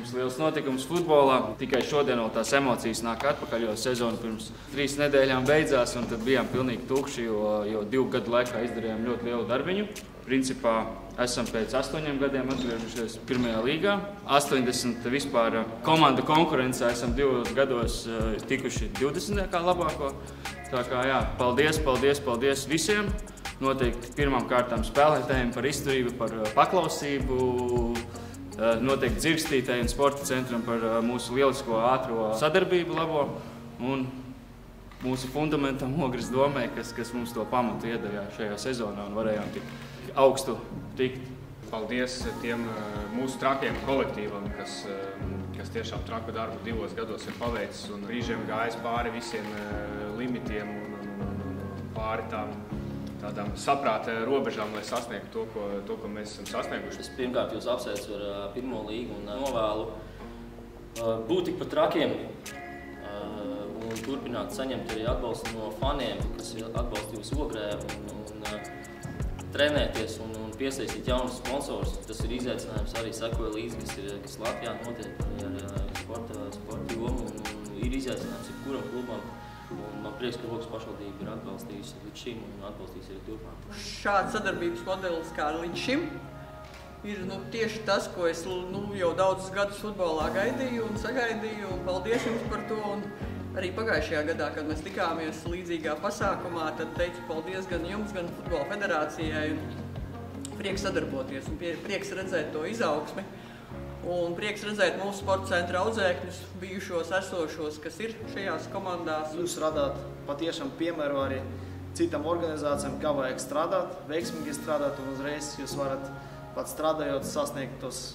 Mums liels notikums futbolā. Tikai šodien vēl tās emocijas nāk atpakaļ, jo sezona pirms 3 nedēļām beidzās, un tad bijām pilnīgi tukši, jo 2 gadu laikā izdarījām ļoti lielu darbiņu. Principā esam pēc 8 gadiem atgriežušies pirmajā līgā. 80 vispār komanda konkurencē esam 2 gados tikuši 20. kā labāko. Tā kā jā, paldies visiem. Noteikti pirmām kārtām spēlētājiem par izturību, par paklausību, noteikti Dzirkstītei un sporta centram par mūsu lielisko ātro sadarbību labo un mūsu fundamentam Ogres domē, kas mums to pamatu iedeva šajā sezonā un varējām tik augstu tikt. Paldies tiem mūsu trakiem kolektīvam, kas tiešām traku darbu 2 gados ir paveicis un brīžiem gājis pāri visiem limitiem un pāri tādām saprāta robežām, lai sasniegtu to, ko mēs esam sasnieguši. Es pirmkārt jūs apsveicu ar pirmo līgu un novēlu būt tikpat trakiem un turpināt saņemt arī atbalstu no faniem, kas ir atbalstījusi Ogrē un trenēties un piesaistīt jaunus sponsorus. Tas ir izaicinājums arī sekoja līdzi, kas Latvijā notiek ar sporta jomu un ir izaicinājums jebkuram klubam. Un man prieks, ka Ogres pašvaldība ir atbalstījusi līdz šim un atbalstīs arī turpmāk. Šāds sadarbības modelis kā līdz šim ir tieši tas, ko es jau daudzus gadus futbolā gaidīju un sagaidīju. Un paldies jums par to. Un arī pagājušajā gadā, kad mēs tikāmies līdzīgā pasākumā, tad teicu paldies gan jums, gan Futbola federācijai. Prieks sadarboties un prieks redzēt to izaugsmi. Un prieks redzēt mūsu sporta centra audzēkņus, bijušos, esošos, kas ir šajās komandās. Jūs radāt patiešām piemēru arī citam organizācijām, kā vajag strādāt, veiksmīgi strādāt, un uzreiz jūs varat pat strādājot sasniegt tos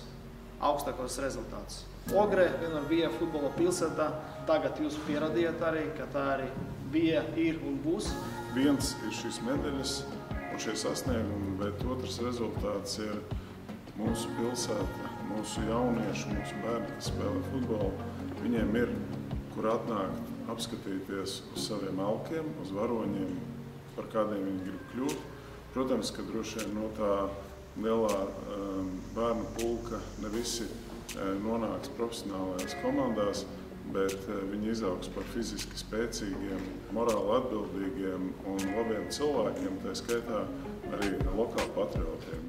augstākos rezultātus. Ogre vienmēr bija futbola pilsētā, tagad jūs pierādījāt arī, ka tā arī bija, ir un būs. Viens ir šīs medaļas un šie sasniegumi, bet otrs rezultāts ir mūsu pilsēta, mūsu jaunieši, mūsu bērni, kas spēlē futbolu. Viņiem ir, kur atnākt, apskatīties uz saviem alkiem, uz varoņiem, par kādiem viņi grib kļūt. Protams, ka droši vien no tā lielā bērnu pulka ne visi nonāks profesionālajās komandās, bet viņi izaugs par fiziski spēcīgiem, morāli atbildīgiem un labiem cilvēkiem, tā skaitā arī lokāli patriotiem.